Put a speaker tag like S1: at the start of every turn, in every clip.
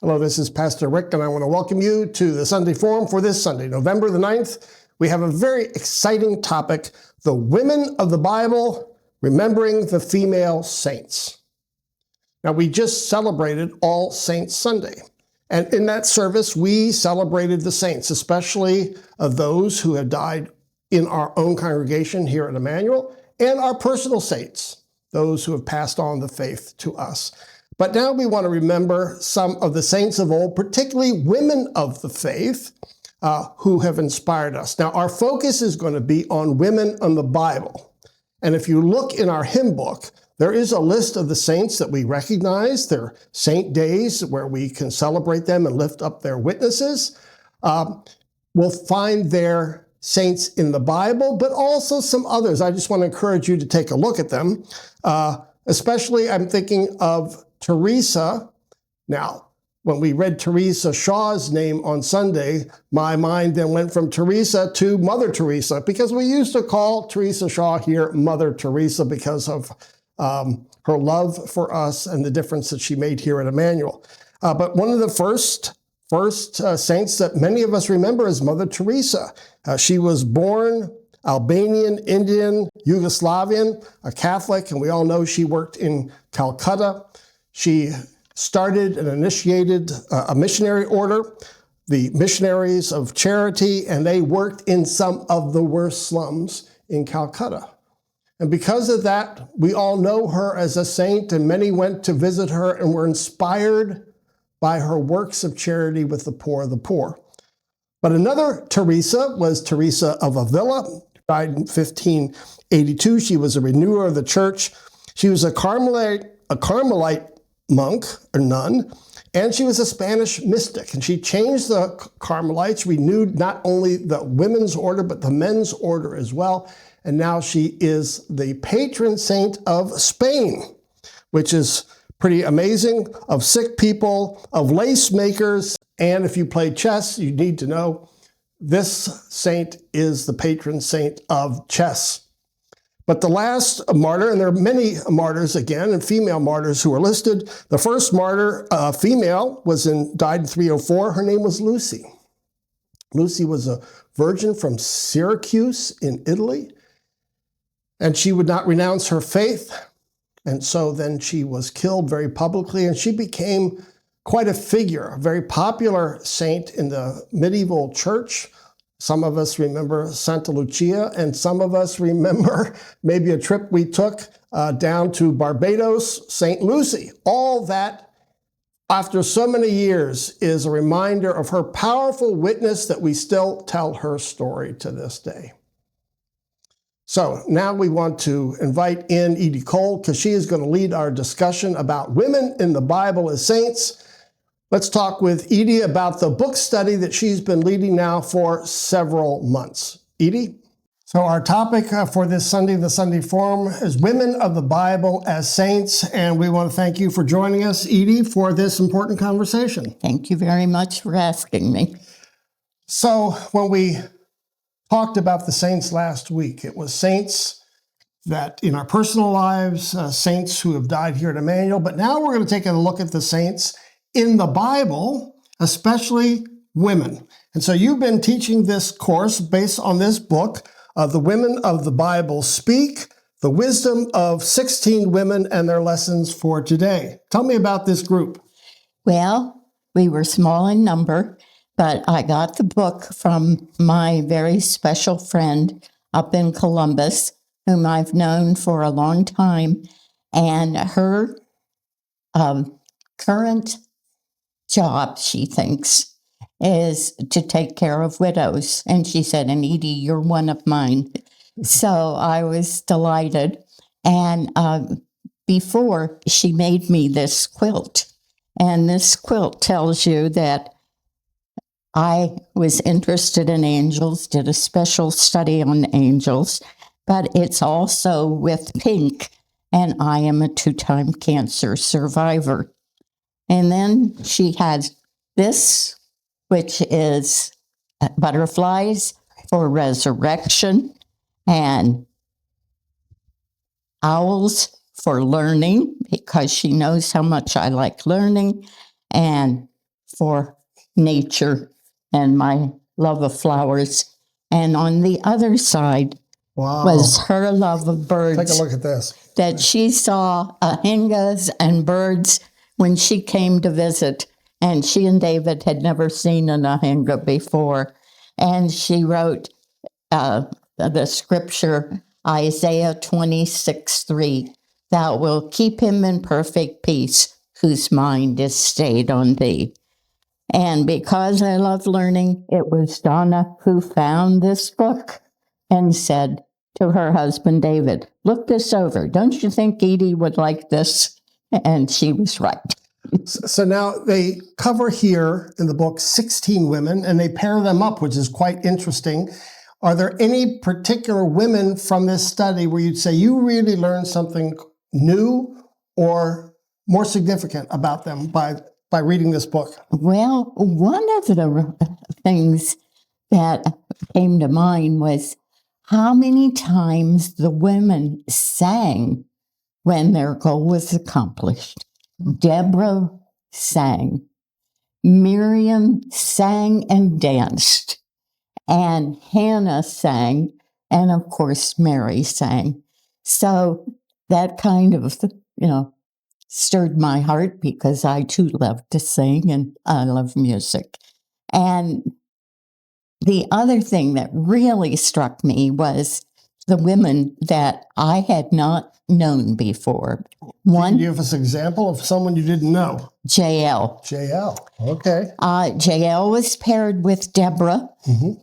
S1: Hello, this is Pastor Rick, and I want to welcome you to the Sunday Forum for this Sunday, November the 9th. We have a very exciting topic, the women of the Bible, remembering the female saints. Now, we just celebrated All Saints Sunday, and in that service, we celebrated the saints, especially of those who have died in our own congregation here at Emmanuel, and our personal saints, those who have passed on the faith to us. But now we want to remember some of the saints of old, particularly women of the faith, who have inspired us. Now, our focus is going to be on women in the Bible. And if you look in our hymn book, there is a list of the saints that we recognize. They're saint days where we can celebrate them and lift up their witnesses. We'll find their saints in the Bible, but also some others. I just want to encourage you to take a look at them. Especially, I'm thinking of Teresa. Now, when we read Teresa Shaw's name on Sunday, my mind then went from Teresa to Mother Teresa, because we used to call Teresa Shaw here Mother Teresa because of her love for us and the difference that she made here at Emmanuel. But one of the first saints that many of us remember is Mother Teresa. She was born Albanian, Indian, Yugoslavian, a Catholic, and we all know she worked in Calcutta. She started and initiated a missionary order, the Missionaries of Charity, and they worked in some of the worst slums in Calcutta. And because of that, we all know her as a saint, and many went to visit her and were inspired by her works of charity with the poor of the poor. But another Teresa was Teresa of Avila, died in 1582. She was a renewer of the church. She was a Carmelite monk or nun, and she was a Spanish mystic. And she changed the Carmelites, renewed not only the women's order, but the men's order as well. And now she is the patron saint of Spain, which is pretty amazing, of sick people, of lace makers. And if you play chess, you need to know this saint is the patron saint of chess. But the last martyr, and there are many martyrs again, and female martyrs who are listed. The first martyr, female, died in 304. Her name was Lucy. Lucy was a virgin from Syracuse in Italy, and she would not renounce her faith. And so then she was killed very publicly, and she became quite a figure, a very popular saint in the medieval church. Some of us remember Santa Lucia, and some of us remember maybe a trip we took down to Barbados, St. Lucy. All that, after so many years, is a reminder of her powerful witness that we still tell her story to this day. So now we want to invite in Edie Cole, because she is going to lead our discussion about women in the Bible as saints. Let's talk with Edie about the book study that she's been leading now for several months. Edie? So our topic for this Sunday, the Sunday Forum, is Women of the Bible as Saints, and we want to thank you for joining us, Edie, for this important conversation.
S2: Thank you very much for asking me.
S1: So when we talked about the saints last week, it was saints that in our personal lives, saints who have died here at Emmanuel, but now we're going to take a look at the saints in the Bible, especially women. And so you've been teaching this course based on this book, The Women of the Bible Speak, the wisdom of 16 women and their lessons for today. Tell me about this group.
S2: Well, we were small in number, but I got the book from my very special friend up in Columbus, whom I've known for a long time, and her current job, she thinks, is to take care of widows. And she said, and Edie, you're one of mine. So I was delighted. And before, she made me this quilt. And this quilt tells you that I was interested in angels, did a special study on angels, but it's also with pink. And I am a 2-time cancer survivor. And then she had this, which is butterflies for resurrection, and owls for learning, because she knows how much I like learning, and for nature and my love of flowers. And on the other side was her love of birds.
S1: Take a look at this.
S2: That she saw ahingas and birds when she came to visit. And she and David had never seen an ahinga before. And she wrote the scripture, Isaiah 26:3, "Thou wilt keep him in perfect peace, whose mind is stayed on thee." And because I love learning, it was Donna who found this book and said to her husband, David, "Look this over. Don't you think Edie would like this?" And she was right.
S1: So now they cover here in the book 16 women, and they pair them up, which is quite interesting. Are there any particular women from this study where you'd say you really learned something new or more significant about them by reading this book?
S2: Well, one of the things that came to mind was how many times the women sang when their goal was accomplished. Deborah sang. Miriam sang and danced. And Hannah sang. And of course, Mary sang. So that kind of, stirred my heart because I too love to sing and I love music. And the other thing that really struck me was the women that I had not known before. One,
S1: Can you give us an example of someone you didn't know?
S2: Jael.
S1: Jael, okay.
S2: Jael was paired with Deborah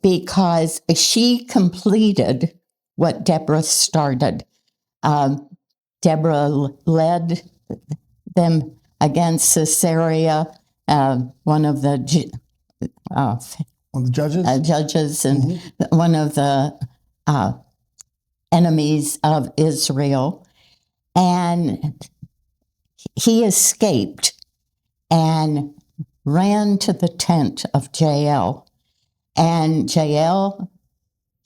S2: because she completed what Deborah started. Deborah led them against Sisera, one of the judges and one of the enemies of Israel. And he escaped and ran to the tent of Jael. And Jael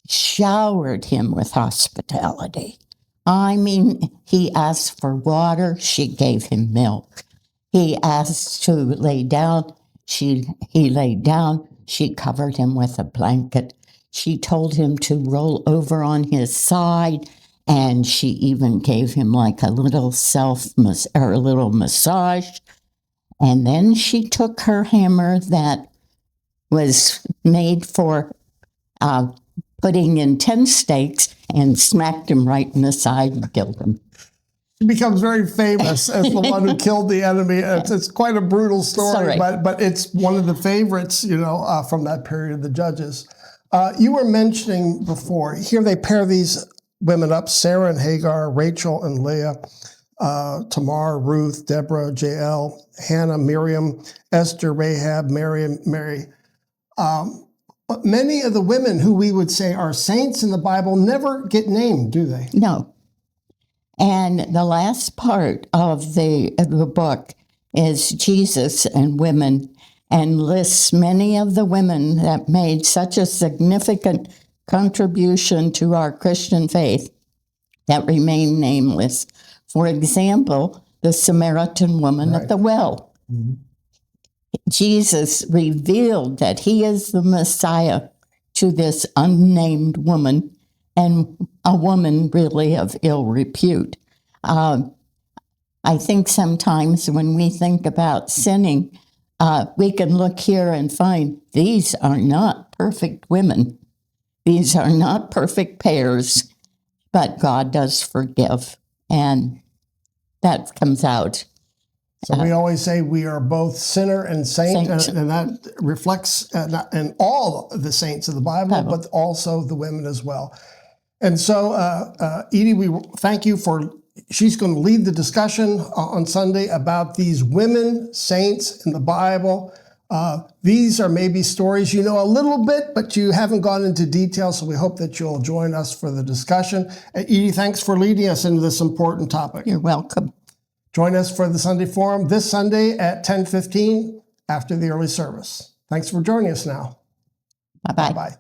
S2: showered him with hospitality. I mean, he asked for water, she gave him milk. He asked to lay down, he laid down, she covered him with a blanket. She told him to roll over on his side, and she even gave him like a little massage. And then she took her hammer that was made for putting in 10 stakes and smacked him right in the side and killed him.
S1: He becomes very famous as the one who killed the enemy. It's quite a brutal story, but it's one of the favorites, from that period of the Judges. You were mentioning before, here they pair these women up, Sarah and Hagar, Rachel and Leah, Tamar, Ruth, Deborah, Jael, Hannah, Miriam, Esther, Rahab, Mary. But many of the women who we would say are saints in the Bible never get named, do they?
S2: No. And the last part of the book is Jesus and women, and lists many of the women that made such a significant contribution to our Christian faith that remain nameless. For example, the Samaritan woman at the well. Mm-hmm. Jesus revealed that he is the Messiah to this unnamed woman, and a woman really of ill repute. I think sometimes when we think about sinning, we can look here and find these are not perfect women. These are not perfect pairs, but God does forgive, and that comes out.
S1: So we always say we are both sinner and saint. And that reflects in all the saints of the Bible, but also the women as well. And so, Edie, we thank you she's going to lead the discussion on Sunday about these women saints in the Bible. These are maybe stories you know a little bit, but you haven't gone into detail, so we hope that you'll join us for the discussion. Edie, thanks for leading us into this important topic.
S2: You're welcome.
S1: Join us for the Sunday Forum this Sunday at 10:15 after the early service. Thanks for joining us now.
S2: Bye-bye.
S1: Bye-bye.